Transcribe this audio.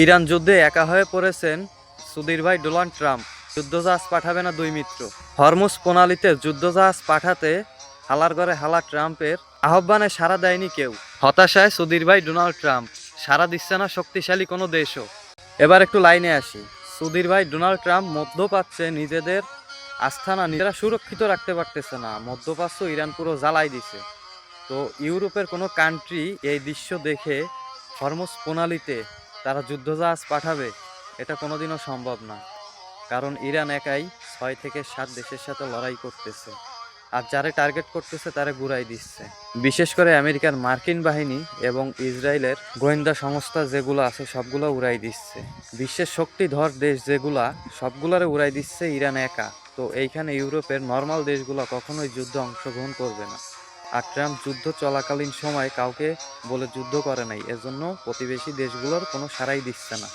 Iran যুদ্ধে একা হয়ে পড়েছেন সুধীর ভাই ডোনাল্ড ট্রাম্প। যুদ্ধজাহাজ পাঠাবে না দুই মিত্র। হরমুজ প্রণালীতে যুদ্ধজাহাজ পাঠাতে হালার ঘরে হালা ট্রাম্পের আহ্বানে সাড়া দেয়নি কেউ। হতাশায় সুধীর ভাই ডোনাল্ড ট্রাম্প, সাড়া দিচ্ছে না শক্তিশালী কোনো দেশও। এবার একটু লাইনে আসি। সুধীর ভাই ডোনাল্ড ট্রাম্প মধ্যপ্রাচ্যে নিজেদের আস্থানা নিজেরা সুরক্ষিত রাখতে পারতেছে না। মধ্যপ্রাচ্য ইরান পুরো জ্বালাই দিছে। তো ইউরোপের কোনো কান্ট্রি এই দৃশ্য দেখে হরমুজ প্রণালীতে তারা যুদ্ধজাহাজ পাঠাবে, এটা কোনোদিনও সম্ভব না। কারণ ইরান একাই 6 থেকে 7 দেশের সাথে লড়াই করতেছে, আর যারে টার্গেট করতেছে তারে গুড়াই দিচ্ছে। বিশেষ করে আমেরিকার মার্কিন বাহিনী এবং ইসরায়েলের গোয়েন্দা সংস্থা যেগুলো আছে সবগুলো উড়াই দিচ্ছে। বিশ্বের শক্তিধর দেশ যেগুলা সবগুলারে উড়াই দিচ্ছে ইরান একা। তো এইখানে ইউরোপের নর্মাল দেশগুলো কখনোই যুদ্ধে অংশগ্রহণ করবে না। আর ট্রাম্প যুদ্ধ চলাকালীন সময় কাউকে বলে যুদ্ধ করে নাই, এজন্য প্রতিবেশী দেশগুলোর কোনো সাড়াই দিচ্ছে না।